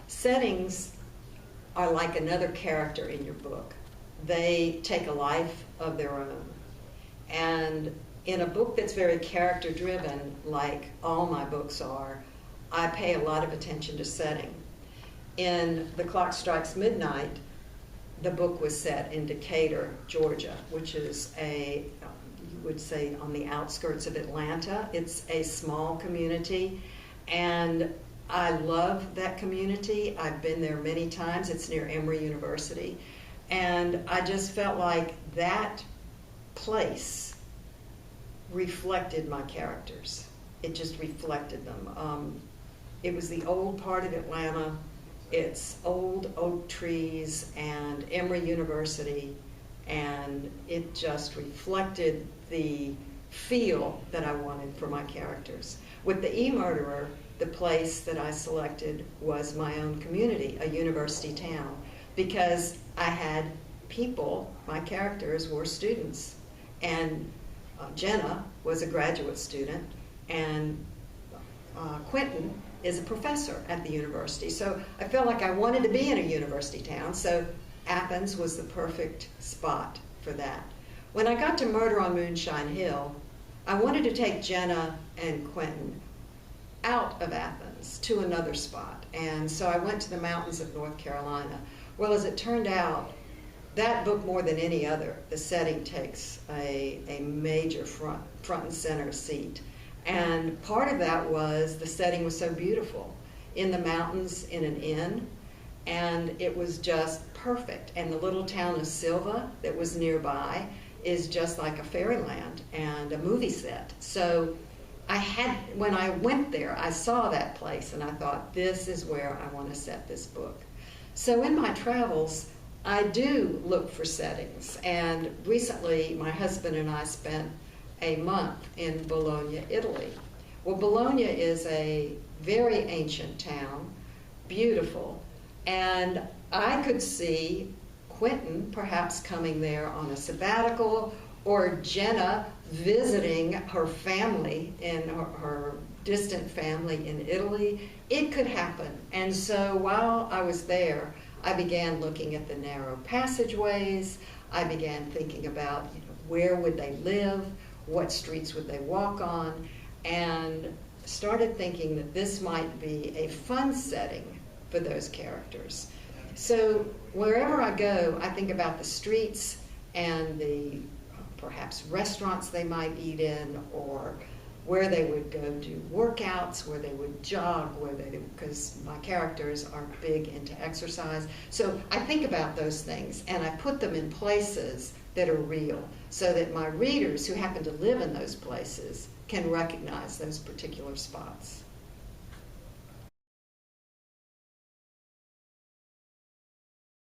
Settings are like another character in your book. They take a life of their own. And in a book that's very character-driven, like all my books are, I pay a lot of attention to setting. In The Clock Strikes Midnight, the book was set in Decatur, Georgia, which is you would say, on the outskirts of Atlanta. It's a small community, and I love that community. I've been there many times. It's near Emory University. And I just felt like that place reflected my characters. It just reflected them. It was the old part of Atlanta. It's old oak trees and Emory University, and it just reflected the feel that I wanted for my characters. With The E-Murderer, the place that I selected was my own community, a university town, because I had people, my characters were students, and Jenna was a graduate student, and Quentin is a professor at the university. So I felt like I wanted to be in a university town, so Athens was the perfect spot for that. When I got to Murder on Moonshine Hill, I wanted to take Jenna and Quentin out of Athens to another spot. And so I went to the mountains of North Carolina. Well, as it turned out, that book, more than any other, the setting takes a major front and center seat. And part of that was the setting was so beautiful. In the mountains, in an inn, and it was just perfect. And the little town of Silva that was nearby is just like a fairyland and a movie set. So when I went there, I saw that place and I thought, this is where I want to set this book. So in my travels, I do look for settings. And recently, my husband and I spent a month in Bologna, Italy. Well, Bologna is a very ancient town, beautiful, and I could see Quentin perhaps coming there on a sabbatical, or Jenna visiting her family in her distant family in Italy. It could happen. And so while I was there, I began looking at the narrow passageways. I began thinking about, where would they live, what streets would they walk on, and started thinking that this might be a fun setting for those characters. So wherever I go, I think about the streets and the perhaps restaurants they might eat in, or where they would go do workouts, where they would jog, because my characters are big into exercise. So I think about those things and I put them in places that are real, so that my readers who happen to live in those places can recognize those particular spots.